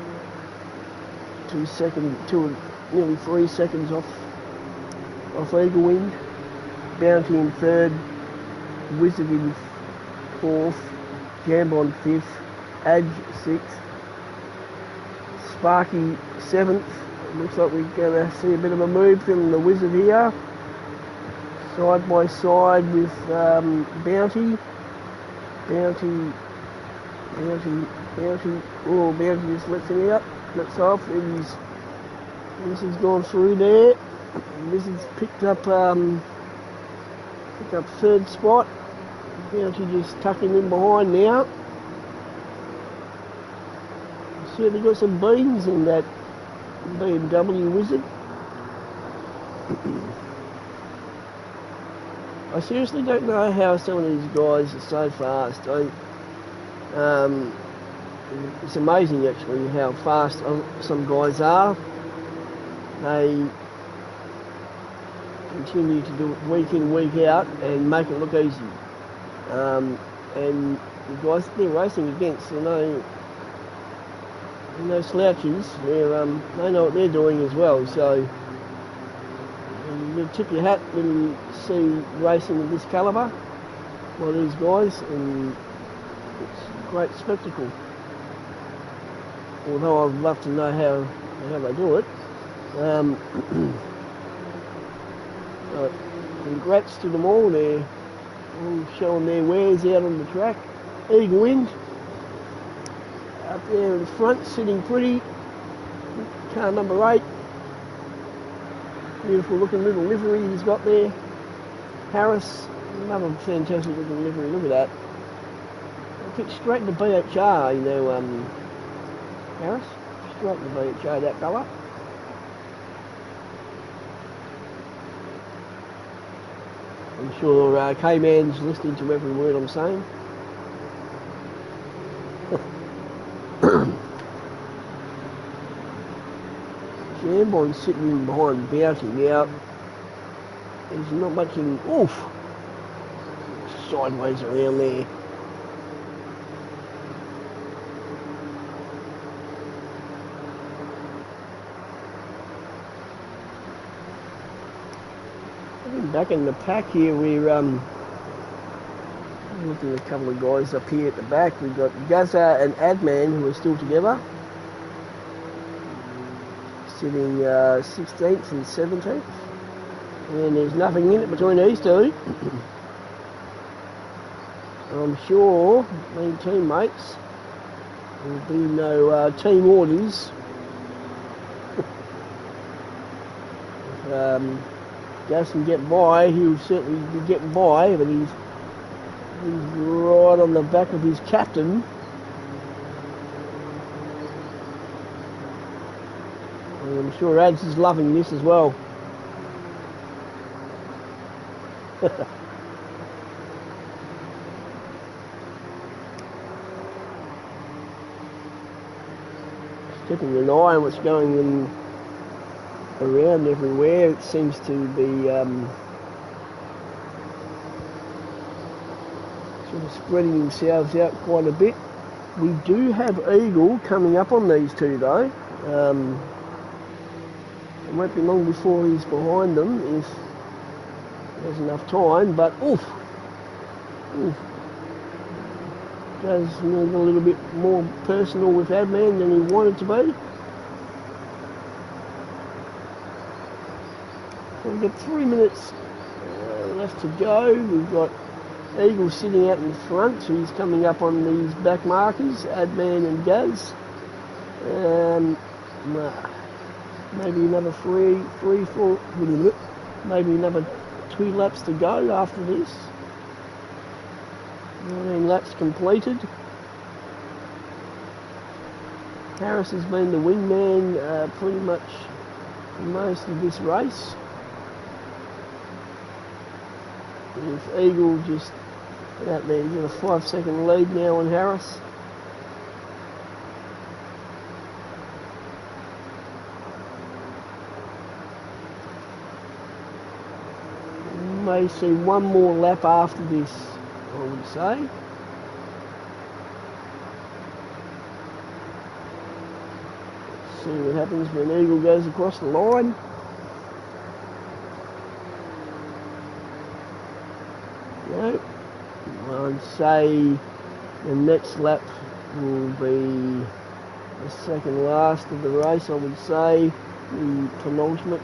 Nearly 3 seconds off Eagle Wind. Bounty in third, Wizard in fourth, Jambon fifth, Adge sixth, Sparky seventh. Looks like we're going to see a bit of a move from the Wizard here. Side by side with Bounty. Bounty. Oh, Bounty just lets him out. Lets off. And Wizard's gone through there. Wizard's picked up third spot. Bounty just tucking in behind now. Certainly got some beans in that BMW Wizard. I seriously don't know how some of these guys are so fast. It's amazing actually how fast some guys are. They continue to do it week in, week out and make it look easy. And the guys that they're racing against, they're no slouches. They know what they're doing as well. So you tip your hat when you see racing of this calibre by these guys, and it's a great spectacle. Although I'd love to know how they do it. But congrats to them all. They're all showing their wares out on the track. Eagle Wind up there in the front, sitting pretty. Car number 8. Beautiful looking little livery he's got there. Harris, another fantastic looking livery. Look at that. Fit straight into BHR, Harris. Straight into BHR, that colour. I'm sure K-Man's listening to every word I'm saying. Jambon sitting in behind Bounty now. There's not much in. Oof! Sideways around there. Back in the pack here, we're looking at a couple of guys up here at the back. We've got Gaza and Adman, who are still together, sitting 16th and 17th, and there's nothing in it between these two. I'm sure, being teammates, there'll be no team orders. Gus can get by, he'll certainly be getting by, but he's right on the back of his captain. And I'm sure Ads is loving this as well. Keeping an eye on what's going on around everywhere. It seems to be sort of spreading themselves out quite a bit. We do have Eagle coming up on these two though. It won't be long before he's behind them if there's enough time, but oof. Does need a little bit more personal with Adman than he wanted to be. So we've got 3 minutes left to go. We've got Eagle sitting out in front, so he's coming up on these back markers, Adman and Gaz. Maybe another three, four, maybe another 2 laps to go after this. 19 laps completed. Harris has been the wingman pretty much most of this race. If Eagle just out there, he's got a 5-second lead now on Harris. May see one more lap after this, I would say. Let's see what happens when Eagle goes across the line. No, I'd say the next lap will be the second last of the race, I would say. The penultimate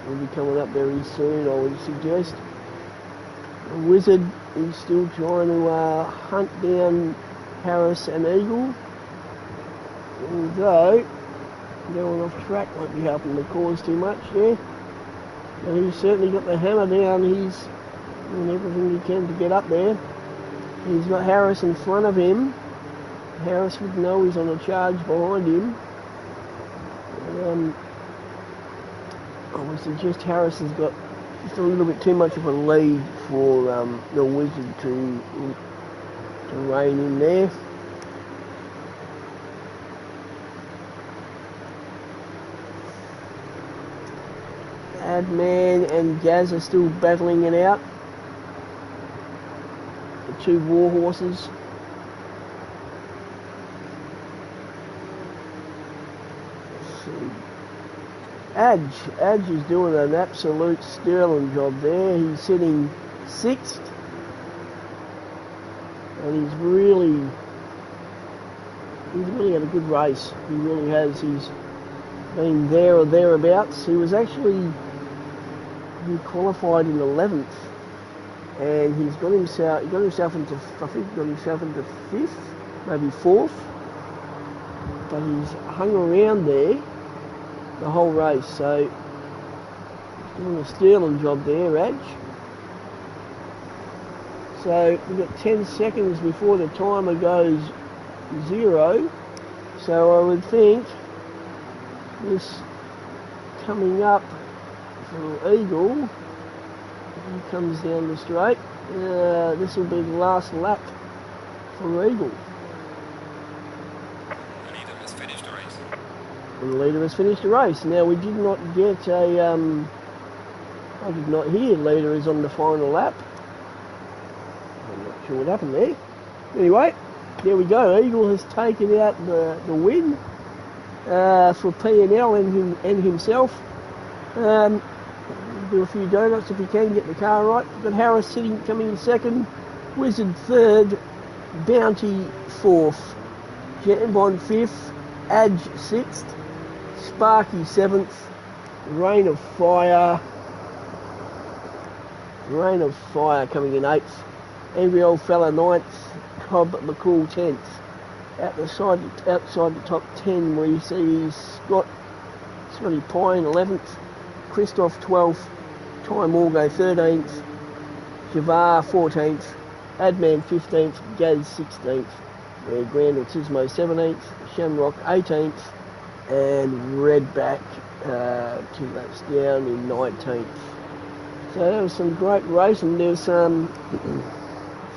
will be coming up very soon, I would suggest. The Wizard is still trying to hunt down Harris and Eagle. Although, going off track won't be helping the cause too much there. But he's certainly got the hammer down. He's doing everything he can to get up there. He's got Harris in front of him. Harris would know he's on a charge behind him. I would suggest Harris has got just a little bit too much of a lead for the Wizard to rein in there. Adman and Gaz are still battling it out. The 2 war horses. Adge is doing an absolute sterling job there. He's sitting 6th, and he's really had a good race. He really has. He's been there or thereabouts. He qualified in 11th, and he got himself into 5th, maybe 4th, but he's hung around there the whole race, so doing a sterling job there, Raj. So we've got 10 seconds before the timer goes 0, so I would think this coming up for Eagle, he comes down the straight, this will be the last lap for Eagle. The leader has finished the race. Now we did not get a, I did not hear leader is on the final lap. I'm not sure what happened there. Anyway, there we go. Eagle has taken out the win for P&L and himself. Do a few donuts if you can get the car right. We've got Harris coming in 2nd, Wizard 3rd, Bounty 4th, Jambon 5th, Adge 6th, Sparky 7th, Rain of Fire coming in 8th, Angry Old Fella 9th, Cobb McCool 10th. Outside the top 10 we see Scotty Pine 11th, Christoph 12th, Ty Morgo 13th, Javar 14th, Adman 15th, Gaz 16th, Grand Autismo 17th, Shamrock 18th, and Redback 2 laps down in 19th. So that was some great racing. There's some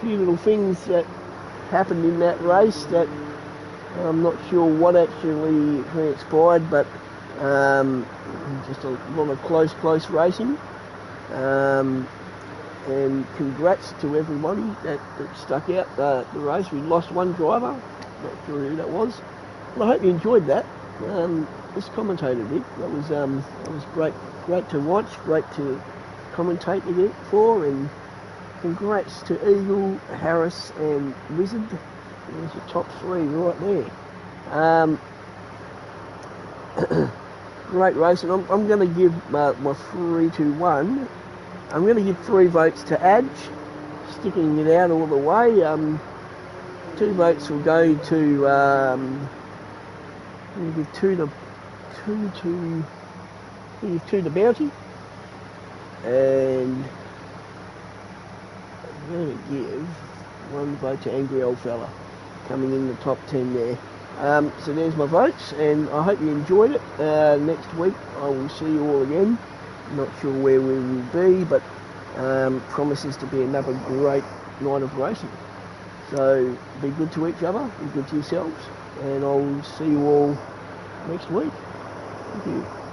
few little things that happened in that race that I'm not sure what actually transpired, but just a lot of close racing. And congrats to everybody that stuck out the race. We lost one driver, Not sure who that was. Well, I hope you enjoyed that. This commentator did. That was great to watch, great to commentate for, and congrats to Eagle, Harris, and Wizard. There's the top three right there. Great race, and I'm going to give my 3-2-1. I'm going to give 3 votes to Adge, sticking it out all the way. 2 votes will go to. I'm going to give 2 to Bounty, and I'm going to give 1 vote to Angry Old Fella, coming in the top 10 there. So there's my votes, and I hope you enjoyed it. Next week I will see you all again. Not sure where we will be, but promises to be another great night of racing. So be good to each other, be good to yourselves, and I'll see you all next week. Thank you.